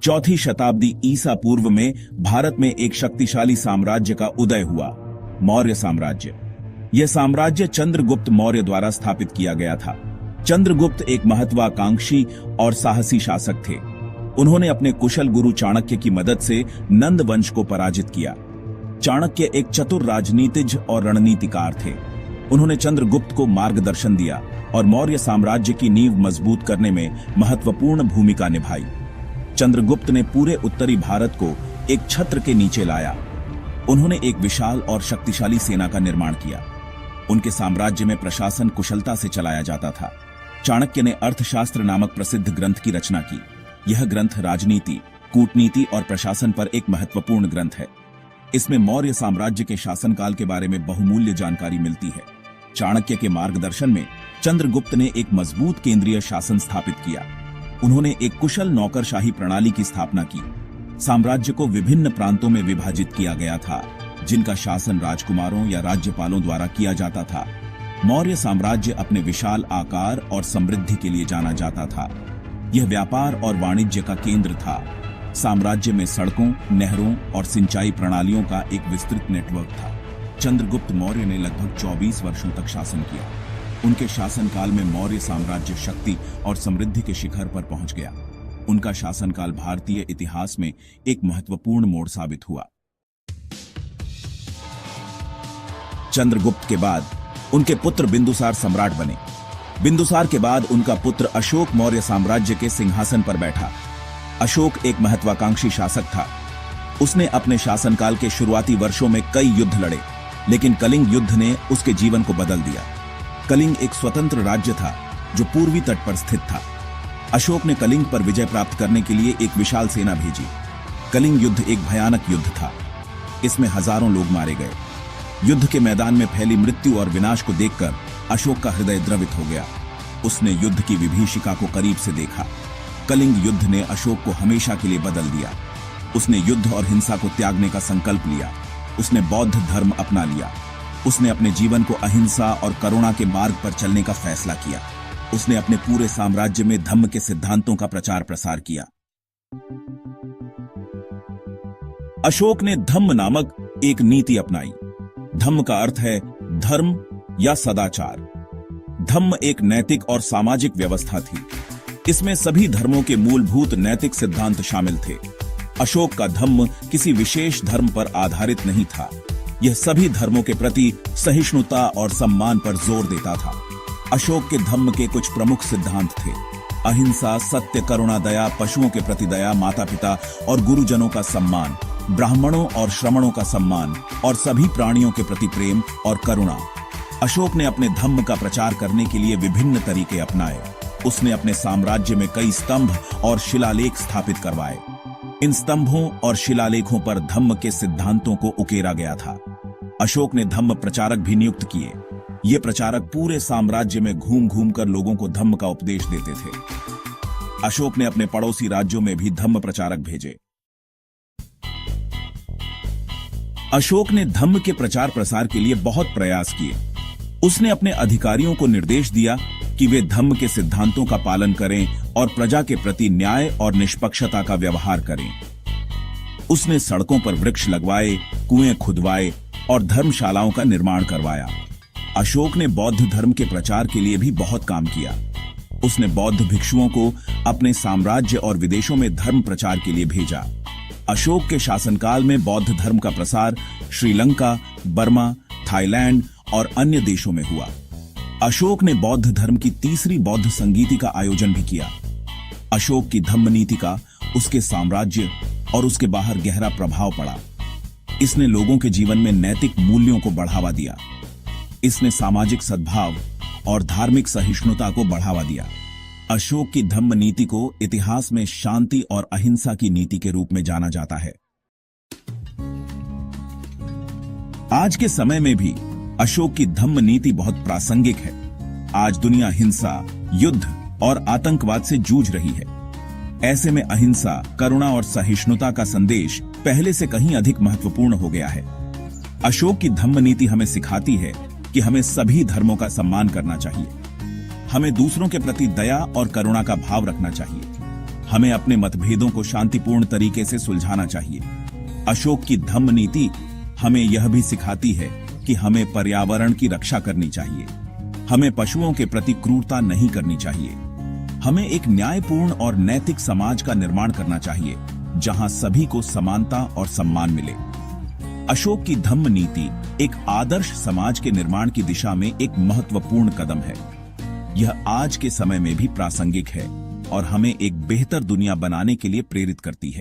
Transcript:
चौथी शताब्दी ईसा पूर्व में भारत में एक शक्तिशाली साम्राज्य का उदय हुआ, मौर्य साम्राज्य। यह साम्राज्य चंद्रगुप्त मौर्य द्वारा स्थापित किया गया था। चंद्रगुप्त एक महत्वाकांक्षी और साहसी शासक थे। उन्होंने अपने कुशल गुरु चाणक्य की मदद से नंद वंश को पराजित किया। चाणक्य एक चतुर राजनीतिज्ञ और रणनीतिकार थे। उन्होंने चंद्रगुप्त को मार्गदर्शन दिया और मौर्य साम्राज्य की नींव मजबूत करने में महत्वपूर्ण भूमिका निभाई। चंद्रगुप्त ने पूरे उत्तरी भारत को एक छत्र के नीचे लाया। उन्होंने एक विशाल और शक्तिशाली सेना का निर्माण किया। उनके साम्राज्य में प्रशासन कुशलता से चलाया जाता था। चाणक्य ने अर्थशास्त्र नामक प्रसिद्ध ग्रंथ की रचना की। यह ग्रंथ राजनीति, कूटनीति और प्रशासन पर एक महत्वपूर्ण ग्रंथ है। इसमें मौर्य साम्राज्य के शासनकाल के बारे में बहुमूल्य जानकारी मिलती है। चाणक्य के मार्गदर्शन में चंद्रगुप्त ने एक मजबूत केंद्रीय शासन स्थापित किया। उन्होंने एक कुशल नौकरशाही प्रणाली की स्थापना की। साम्राज्य को विभिन्न प्रांतों में विभाजित किया गया था, जिनका शासन राजकुमारों या राज्यपालों द्वारा किया जाता था। मौर्य साम्राज्य अपने विशाल आकार और समृद्धि के लिए जाना जाता था। यह व्यापार और वाणिज्य का केंद्र था। साम्राज्य में सड़कों, नहरों और सिंचाई प्रणालियों का एक विस्तृत नेटवर्क था। चंद्रगुप्त मौर्य ने लगभग 24 वर्षों तक शासन किया। उनके शासनकाल में मौर्य साम्राज्य शक्ति और समृद्धि के शिखर पर पहुंच गया। उनका शासनकाल भारतीय इतिहास में एक महत्वपूर्ण मोड़ साबित हुआ। चंद्रगुप्त के बाद उनके पुत्र बिंदुसार सम्राट बने। बिंदुसार के बाद उनका पुत्र अशोक मौर्य साम्राज्य के सिंहासन पर बैठा। अशोक एक महत्वाकांक्षी शासक था। उसने अपने शासनकाल के शुरुआती वर्षों में कई युद्ध लड़े, लेकिन कलिंग युद्ध ने उसके जीवन को बदल दिया। कलिंग एक स्वतंत्र राज्य था जो पूर्वी तट पर स्थित था। अशोक ने कलिंग पर विजय प्राप्त करने के लिए एक विशाल सेना भेजी। कलिंग युद्ध एक भयानक युद्ध था। इसमें हजारों लोग मारे गए। युद्ध के मैदान में फैली मृत्यु और विनाश को देखकर अशोक का हृदय द्रवित हो गया। उसने युद्ध की विभीषिका को करीब से देखा। कलिंग युद्ध ने अशोक को हमेशा के लिए बदल दिया। उसने युद्ध और हिंसा को त्यागने का संकल्प लिया। उसने बौद्ध धर्म अपना लिया। उसने अपने जीवन को अहिंसा और करुणा के मार्ग पर चलने का फैसला किया। उसने अपने पूरे साम्राज्य में धम्म के सिद्धांतों का प्रचार प्रसार किया। अशोक ने धम्म नामक एक नीति अपनाई। धम्म का अर्थ है धर्म या सदाचार। धम्म एक नैतिक और सामाजिक व्यवस्था थी। इसमें सभी धर्मों के मूलभूत नैतिक सिद्धांत शामिल थे। अशोक का धम्म किसी विशेष धर्म पर आधारित नहीं था। यह सभी धर्मों के प्रति सहिष्णुता और सम्मान पर जोर देता था। अशोक के धम्म के कुछ प्रमुख सिद्धांत थे: अहिंसा, सत्य, करुणा, दया, पशुओं के प्रति दया, माता पिता और गुरुजनों का सम्मान, ब्राह्मणों और श्रमणों का सम्मान और सभी प्राणियों के प्रति प्रेम और करुणा। अशोक ने अपने धम्म का प्रचार करने के लिए विभिन्न तरीके अपनाए। उसने अपने साम्राज्य में कई स्तंभ और शिलालेख स्थापित करवाए। इन स्तंभों और शिलालेखों पर धम्म के सिद्धांतों को उकेरा गया था। अशोक ने धम्म प्रचारक भी नियुक्त किए। ये प्रचारक पूरे साम्राज्य में घूम घूम कर लोगों को धम्म का उपदेश देते थे। अशोक ने अपने पड़ोसी राज्यों में भी धम्म प्रचारक भेजे। अशोक ने धम्म के प्रचार प्रसार के लिए बहुत प्रयास किए। उसने अपने अधिकारियों को निर्देश दिया कि वे धम्म के सिद्धांतों का पालन करें और प्रजा के प्रति न्याय और निष्पक्षता का व्यवहार करें। उसने सड़कों पर वृक्ष लगवाए, कुएं खुदवाए और धर्मशालाओं का निर्माण करवाया। अशोक ने बौद्ध धर्म के प्रचार के लिए भी बहुत काम किया। उसने बौद्ध भिक्षुओं को अपने साम्राज्य और विदेशों में धर्म प्रचार के लिए भेजा। अशोक के शासनकाल में बौद्ध धर्म का प्रसार श्रीलंका, बर्मा, थाईलैंड और अन्य देशों में हुआ। अशोक ने बौद्ध धर्म की तीसरी बौद्ध संगीति का आयोजन भी किया। अशोक की धम्म नीति का उसके साम्राज्य और उसके बाहर गहरा प्रभाव पड़ा। इसने लोगों के जीवन में नैतिक मूल्यों को बढ़ावा दिया। इसने सामाजिक सद्भाव और धार्मिक सहिष्णुता को बढ़ावा दिया। अशोक की धम्म नीति को इतिहास में शांति और अहिंसा की नीति के रूप में जाना जाता है। आज के समय में भी अशोक की धम्म नीति बहुत प्रासंगिक है। आज दुनिया हिंसा, युद्ध और आतंकवाद से जूझ रही है। ऐसे में अहिंसा, करुणा और सहिष्णुता का संदेश पहले से कहीं अधिक महत्वपूर्ण हो गया है। अशोक की धम्म नीति हमें सिखाती है कि हमें सभी धर्मों का सम्मान करना चाहिए। हमें दूसरों के प्रति दया और करुणा का भाव रखना चाहिए। हमें अपने मतभेदों को शांतिपूर्ण तरीके से सुलझाना चाहिए। अशोक की धम्म नीति हमें यह भी सिखाती है कि हमें पर्यावरण की रक्षा करनी चाहिए। हमें पशुओं के प्रति क्रूरता नहीं करनी चाहिए। हमें एक न्यायपूर्ण और नैतिक समाज का निर्माण करना चाहिए, जहां सभी को समानता और सम्मान मिले। अशोक की धम्म नीति एक आदर्श समाज के निर्माण की दिशा में एक महत्वपूर्ण कदम है। यह आज के समय में भी प्रासंगिक है और हमें एक बेहतर दुनिया बनाने के लिए प्रेरित करती है।